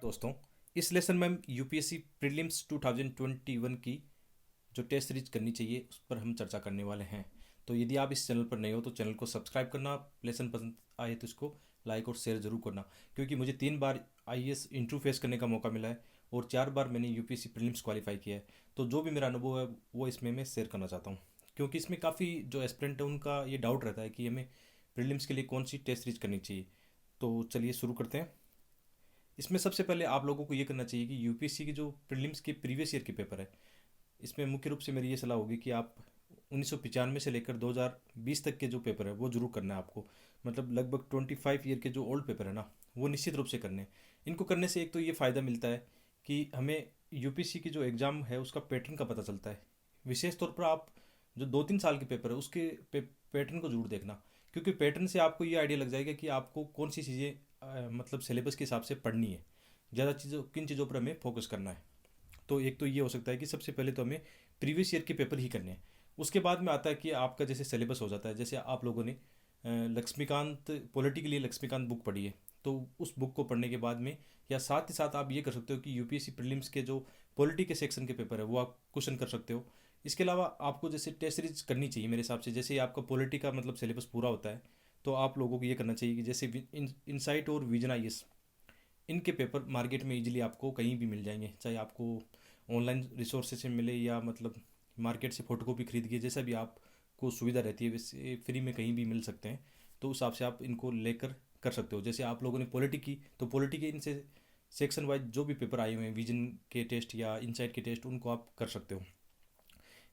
दोस्तों, इस लेसन में हम यूपीएससी प्रीलिम्स 2021 की जो टेस्ट सीरीज करनी चाहिए उस पर हम चर्चा करने वाले हैं। तो यदि आप इस चैनल पर नए हो तो चैनल को सब्सक्राइब करना, लेसन पसंद आए तो इसको लाइक और शेयर जरूर करना, क्योंकि मुझे 3 बार आईएएस इंटरव्यू फेस करने का मौका मिला है और 4 बार मैंने यूपीएससी प्रीलिम्स क्वालिफाई किया है। तो जो भी मेरा अनुभव है वो इसमें मैं शेयर करना चाहता हूँ, क्योंकि इसमें काफ़ी जो एस्पिरेंट है उनका ये डाउट रहता है कि हमें प्रीलिम्स के लिए कौन सी टेस्ट सीरीज करनी चाहिए। तो चलिए शुरू करते हैं। इसमें सबसे पहले आप लोगों को ये करना चाहिए कि यूपीएससी की जो प्रीलिम्स के प्रीवियस ईयर के पेपर है, इसमें मुख्य रूप से मेरी ये सलाह होगी कि आप 1995 से लेकर 2020 तक के जो पेपर है वो जरूर करना है आपको। मतलब लगभग 25 ईयर के जो ओल्ड पेपर है ना, वो निश्चित रूप से करने हैं। इनको करने से एक तो ये फ़ायदा मिलता है कि हमें यूपीएससी की जो एग्ज़ाम है उसका पैटर्न का पता चलता है। विशेष तौर पर आप जो 2-3 साल के पेपर है उसके पैटर्न को जरूर देखना, क्योंकि पैटर्न से आपको ये आइडिया लग जाएगा कि आपको कौन सी चीज़ें मतलब सिलेबस के हिसाब से पढ़नी है, ज़्यादा चीज़ों किन चीज़ों पर हमें फोकस करना है। तो एक तो ये हो सकता है कि सबसे पहले तो हमें प्रीवियस ईयर के पेपर ही करने हैं। उसके बाद में आता है कि आपका जैसे सिलेबस हो जाता है, जैसे आप लोगों ने लक्ष्मीकांत पॉलिटी के लिए लक्ष्मीकांत बुक पढ़ी है, तो उस बुक को पढ़ने के बाद में या साथ ही साथ आप ये कर सकते हो कि यूपीएससी प्रीलिम्स के जो पॉलिटी के सेक्शन के पेपर है वो आप क्वेश्चन कर सकते हो। इसके अलावा आपको जैसे टेस्ट सीरीज करनी चाहिए मेरे हिसाब से। जैसे आपका पॉलिटी का मतलब सिलेबस पूरा होता है, तो आप लोगों को ये करना चाहिए कि जैसे इनसाइट और विजन आईएएस, इनके पेपर मार्केट में इजीली आपको कहीं भी मिल जाएंगे, चाहे आपको ऑनलाइन रिसोर्सेज से मिले या मतलब मार्केट से फोटोकॉपी खरीद के, जैसा भी आपको सुविधा रहती है वैसे फ्री में कहीं भी मिल सकते हैं। तो उस हिसाब से आप इनको लेकर कर सकते हो। जैसे आप लोगों ने पॉलिटी की, तो पॉलिटी के इनसे सेक्शन वाइज जो भी पेपर आए हुए हैं, विजन के टेस्ट या इनसाइट के टेस्ट, उनको आप कर सकते हो।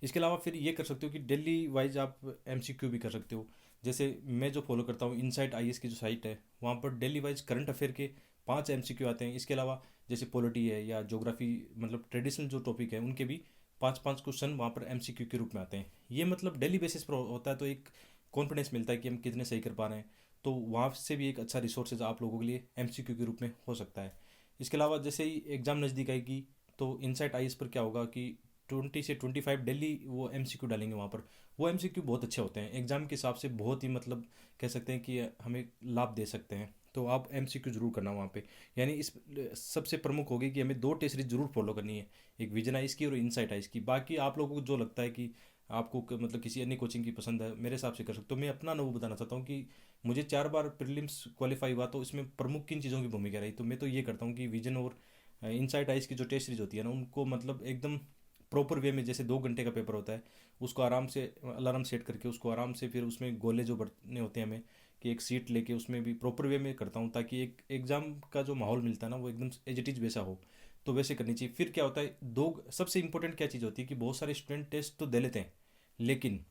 इसके अलावा फिर ये कर सकते हो कि डेली वाइज आप एमसीक्यू भी कर सकते हो। जैसे मैं जो फॉलो करता हूँ, इनसाइट आईएएस की जो साइट है वहाँ पर डेली वाइज करंट अफेयर के 5 एमसीक्यू आते हैं। इसके अलावा जैसे पॉलिटी है या ज्योग्राफी, मतलब ट्रेडिशनल जो टॉपिक है उनके भी 5-5 क्वेश्चन वहाँ पर एमसीक्यू के रूप में आते हैं। ये मतलब डेली बेसिस पर होता है, तो एक कॉन्फिडेंस मिलता है कि हम कितने सही कर पा रहे हैं। तो वहाँ से भी एक अच्छा रिसोर्सेज आप लोगों के लिए एमसीक्यू के रूप में हो सकता है। इसके अलावा जैसे ही एग्ज़ाम नज़दीक आएगी तो इनसाइट आईएएस पर क्या होगा कि 20 से 25 डेली वो एमसीक्यू डालेंगे वहाँ पर। वो एमसीक्यू बहुत अच्छे होते हैं, एग्जाम के हिसाब से बहुत ही मतलब कह सकते हैं कि हमें लाभ दे सकते हैं। तो आप एमसीक्यू जरूर करना वहाँ पे। यानी इस सबसे प्रमुख होगी कि हमें 2 टेस्ट सीरीज जरूर फॉलो करनी है, एक विजन आइस की और इनसाइट आइस की। बाकी आप लोगों को जो लगता है कि आपको मतलब किसी अन्य कोचिंग की पसंद है, मेरे हिसाब से कर सकते हो। मैं अपना अनुभव बताना चाहता हूँ कि मुझे 4 बार प्रीलिम्स क्वालिफाई हुआ, तो इसमें प्रमुख किन चीज़ों की भूमिका रही। तो मैं तो ये करता हूँ कि विजन और इनसाइट आइस की जो टेस्ट सीरीज होती है ना, उनको मतलब एकदम प्रॉपर वे में, जैसे 2 घंटे का पेपर होता है, उसको आराम से अलार्म सेट करके उसको आराम से फिर उसमें गोले जो भरने होते हैं हमें, कि एक सीट लेके उसमें भी प्रॉपर वे में करता हूँ, ताकि एक एग्ज़ाम का जो माहौल मिलता है ना वो एकदम एज इट इज़ वैसा हो। तो वैसे करनी चाहिए। फिर क्या होता है, दो सबसे इंपॉर्टेंट क्या चीज़ होती है कि बहुत सारे स्टूडेंट टेस्ट तो दे लेते हैं, लेकिन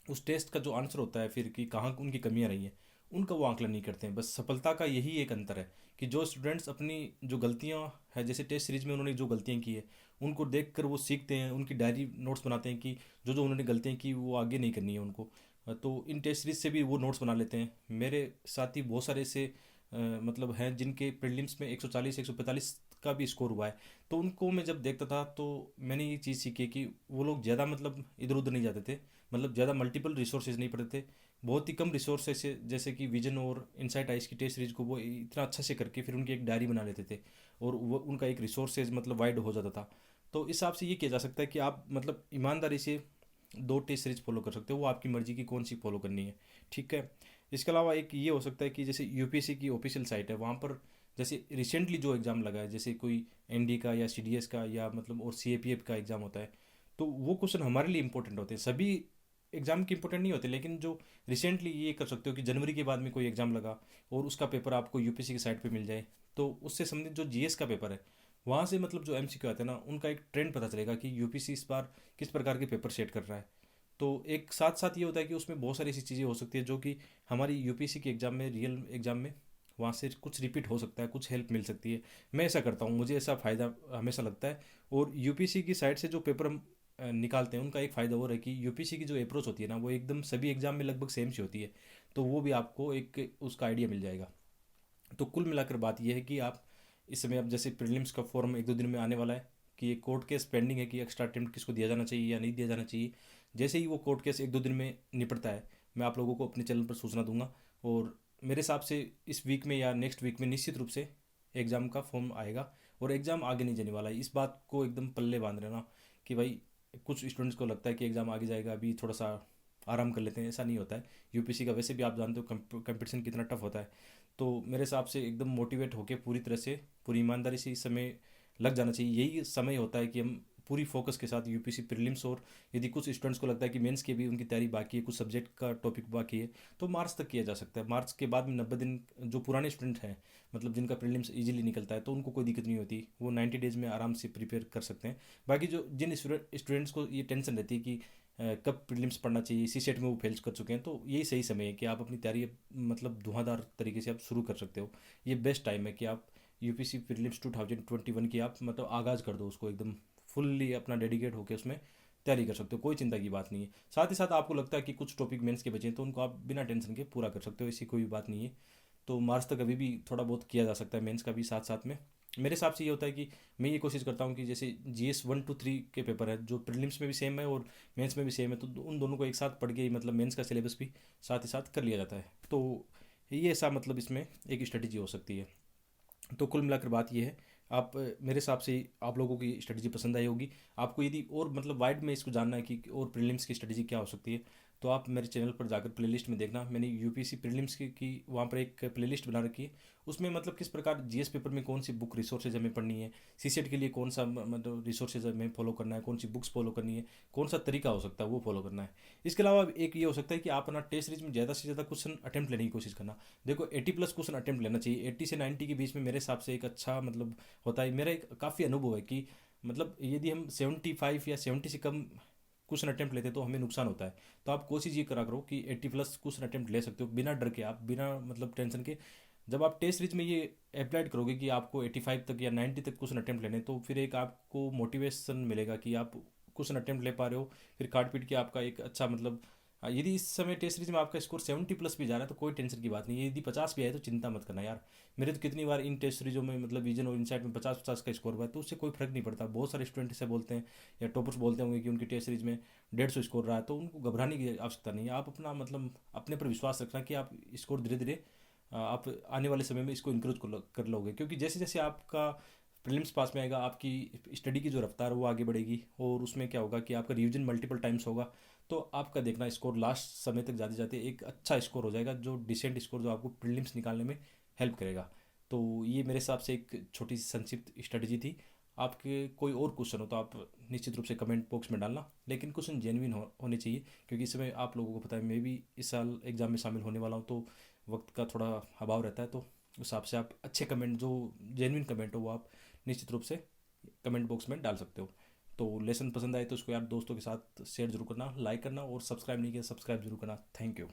उस टेस्ट का जो आंसर होता है फिर कि कहाँ उनकी कमियाँ रही हैं, उनका वो आंकलन नहीं करते हैं। बस सफलता का यही एक अंतर है कि जो स्टूडेंट्स अपनी जो गलतियाँ है, जैसे टेस्ट सीरीज में उन्होंने जो गलतियाँ की है उनको देख कर वो सीखते हैं, उनकी डायरी नोट्स बनाते हैं कि जो जो उन्होंने गलतियाँ की वो आगे नहीं करनी है उनको। तो इन टेस्ट सीरीज से भी वो नोट्स बना लेते हैं। मेरे साथी बहुत सारे ऐसे मतलब हैं जिनके प्रीलिम्स में 140 145 का भी स्कोर हुआ है। तो उनको मैं जब देखता था तो मैंने ये चीज़ सीखी कि वो लोग ज़्यादा मतलब इधर उधर नहीं जाते थे, मतलब ज़्यादा मल्टीपल रिसोर्सेज नहीं पढ़ते थे। बहुत ही कम रिसोर्सेज से, जैसे कि विजन और इनसाइट आइस की टेस्ट सीरीज को वो इतना अच्छा से करके फिर उनकी एक डायरी बना लेते थे, और वो उनका एक रिसोर्सेज मतलब वाइड हो जाता था। तो इस हिसाब से ये किया जा सकता है कि आप मतलब ईमानदारी से 2 टेस्ट सीरीज फॉलो कर सकते हो, वो आपकी मर्जी की कौन सी फॉलो करनी है। ठीक है। इसके अलावा एक ये हो सकता है कि जैसे यूपीएससी की ऑफिशियल साइट है, वहाँ पर जैसे रिसेंटली जो एग्ज़ाम लगा है, जैसे कोई एनडी का या सीडीएस का या मतलब और सीएपीएफ का एग्ज़ाम होता है, तो वो क्वेश्चन हमारे लिए इंपॉर्टेंट होते हैं। सभी एग्ज़ाम के इंपॉर्टेंट नहीं होते, लेकिन जो रिसेंटली ये कर सकते हो कि जनवरी के बाद में कोई एग्ज़ाम लगा और उसका पेपर आपको यूपीएससी की साइट पे मिल जाए, तो उससे संबंधित जो जीएस का पेपर है वहाँ से मतलब जो एमसीक्यू आते हैं ना, उनका एक ट्रेंड पता चलेगा कि यूपीएससी इस बार किस प्रकार के पेपर सेट कर रहा है। तो एक साथ साथ ये होता है कि उसमें बहुत सारी ऐसी चीज़ें हो सकती है जो कि हमारी यूपीएससी के एग्ज़ाम में, रियल एग्ज़ाम में वहाँ से कुछ रिपीट हो सकता है, कुछ हेल्प मिल सकती है। मैं ऐसा करता हूँ, मुझे ऐसा फ़ायदा हमेशा लगता है। और यूपीएससी की साइड से जो पेपर हम निकालते हैं उनका एक फ़ायदा और है कि यूपीएससी की जो अप्रोच होती है ना वो एकदम सभी एग्ज़ाम में लगभग सेम सी होती है। तो वो भी आपको एक उसका आइडिया मिल जाएगा। तो कुल मिलाकर बात यह है कि आप इस समय, अब जैसे प्रीलिम्स का फॉर्म 1-2 दिन में आने वाला है, कि ये कोर्ट केस पेंडिंग है कि एक्स्ट्रा अटेम्प्ट किसको दिया जाना चाहिए या नहीं दिया जाना चाहिए। जैसे ही वो कोर्ट केस 1-2 दिन में निपटता है, मैं आप लोगों को अपने चैनल पर सूचना दूंगा। और मेरे हिसाब से इस वीक में या नेक्स्ट वीक में निश्चित रूप से एग्ज़ाम का फॉर्म आएगा और एग्ज़ाम आगे नहीं जाने वाला है। इस बात को एकदम पल्ले बांध लेना कि भाई कुछ स्टूडेंट्स को लगता है कि एग्ज़ाम आगे जाएगा, अभी थोड़ा सा आराम कर लेते हैं, ऐसा नहीं होता है। यूपीएससी का वैसे भी आप जानते हो कंपटीशन कितना टफ होता है। तो मेरे हिसाब से एकदम मोटिवेट होकर पूरी तरह से, पूरी ईमानदारी से इस समय लग जाना चाहिए। यही समय होता है कि हम पूरी फोकस के साथ यूपीएससी प्रीलिम्स, और यदि कुछ स्टूडेंट्स को लगता है कि मेंस की भी उनकी तैयारी बाकी है, कुछ सब्जेक्ट का टॉपिक बाकी है, तो मार्च तक किया जा सकता है। मार्च के बाद में 90 दिन, जो पुराने स्टूडेंट हैं मतलब जिनका प्रीलिम्स इजीली निकलता है, तो उनको कोई दिक्कत नहीं होती, वो 90 डेज़ में आराम से प्रिपेयर कर सकते हैं। बाकी जो जिन स्टूडेंट्स को ये टेंशन रहती है कि कब प्रीलिम्स पढ़ना चाहिए, इसी सेट में वो फेल कर चुके हैं, तो यही सही समय है कि आप अपनी तैयारी मतलब धुआंधार तरीके से आप शुरू कर सकते हो। ये बेस्ट टाइम है कि आप यूपीएससी प्रीलिम्स 2021 की आप मतलब आगाज़ कर दो उसको, एकदम फुल्ली अपना डेडिकेट होकर उसमें तैयारी कर सकते हो। कोई चिंता की बात नहीं है। साथ ही साथ आपको लगता है कि कुछ टॉपिक मेंस के बचे हैं, तो उनको आप बिना टेंशन के पूरा कर सकते हो, ऐसी कोई बात नहीं है। तो मार्च तक अभी भी थोड़ा बहुत किया जा सकता है मेंस का भी साथ साथ में। मेरे हिसाब से ये होता है कि मैं ये कोशिश करता हूँ कि जैसे जीएस 1 2 3 के पेपर है, जो प्रीलिम्स में भी सेम है और मेंस में भी सेम है, तो उन दोनों को एक साथ पढ़ के मतलब मेंस का सिलेबस भी साथ ही साथ कर लिया जाता है। तो ये ऐसा मतलब इसमें एक स्ट्रेटजी हो सकती है। तो कुल मिलाकर बात ये है, आप मेरे हिसाब से आप लोगों की स्ट्रेटजी पसंद आई होगी। आपको यदि और मतलब वाइड में इसको जानना है कि और प्रीलिम्स की स्ट्रेटजी क्या हो सकती है, तो आप मेरे चैनल पर जाकर प्लेलिस्ट में देखना। मैंने यूपीएससी प्रीलिम्स की वहाँ पर एक प्लेलिस्ट बना रखी है। उसमें मतलब किस प्रकार जीएस पेपर में कौन सी बुक रिसोर्सेज हमें पढ़नी है, सीसेट के लिए कौन सा मतलब रिसोर्सेज हमें फॉलो करना है, कौन सी बुक्स फॉलो करनी है, कौन सा तरीका हो सकता है वो फॉलो करना है। इसके अलावा एक ये हो सकता है कि आप अपना टेस्ट सीरीज में ज़्यादा से ज़्यादा क्वेश्चन अटैम्प्ट लेने की कोशिश करना। देखो 80+ क्वेश्चन अटैम्प्ट लेना चाहिए। 80 से 90 के बीच में मेरे हिसाब से एक अच्छा मतलब होता है। मेरा एक काफ़ी अनुभव है कि मतलब यदि हम 75 या 70 से कम क्वेश्चन अटैम्प्ट लेते हैं तो हमें नुकसान होता है। तो आप कोशिश ये करा करो कि 80+ क्वेश्चन अटैम्प्ट ले सकते हो बिना डर के, आप बिना मतलब टेंशन के। जब आप टेस्ट सीरीज में ये अप्लाइड करोगे कि आपको 85 तक या 90 तक क्वेश्चन अटैम्प्ट लेने, तो फिर एक आपको मोटिवेशन मिलेगा कि आप क्वेश्चन अटैम्प्ट ले पा रहे हो। फिर काट पीट के आपका एक अच्छा मतलब यदि इस समय टेस्ट सीरीज में आपका स्कोर 70+ भी जा रहा है तो कोई टेंशन की बात नहीं है। यदि 50 भी आए तो चिंता मत करना यार। मेरे तो कितनी बार इन टेस्ट सीरीजों में मतलब विजन और इनसाइट में 50-50 का स्कोर हुआ है, तो उससे कोई फर्क नहीं पड़ता। बहुत सारे स्टूडेंट ऐसे बोलते हैं या टॉपर्स बोलते होंगे कि उनकी टेस्ट सीरीज में 150 स्कोर रहा है, तो उनको घबराने की आवश्यकता नहीं है। आप अपना मतलब अपने पर विश्वास रखना कि आप स्कोर धीरे धीरे आप आने वाले समय में इसको इंक्रीज कर लोगे, क्योंकि जैसे जैसे आपका प्रीलिम्स पास में आएगा आपकी स्टडी की जो रफ्तार है वो आगे बढ़ेगी, और उसमें क्या होगा कि आपका रिवीजन मल्टीपल टाइम्स होगा, तो आपका देखना स्कोर लास्ट समय तक जाते जाते एक अच्छा स्कोर हो जाएगा, जो डिसेंट स्कोर जो आपको प्रीलिम्स निकालने में हेल्प करेगा। तो ये मेरे हिसाब से एक छोटी सी संक्षिप्त स्ट्रेटजी थी। आपके कोई और क्वेश्चन हो तो आप निश्चित रूप से कमेंट बॉक्स में डालना, लेकिन क्वेश्चन जेन्युइन होने चाहिए, क्योंकि इस समय आप लोगों को पता है मैं भी इस साल एग्ज़ाम में शामिल होने वाला हूँ, तो वक्त का थोड़ा अभाव रहता है। तो उस हिसाब से आप अच्छे कमेंट, जो जेन्युइन कमेंट हो, वो आप निश्चित रूप से कमेंट बॉक्स में डाल सकते हो। तो लेसन पसंद आए तो उसको यार दोस्तों के साथ शेयर जरूर करना, लाइक करना, और सब्सक्राइब नहीं किया सब्सक्राइब जरूर करना। Thank you.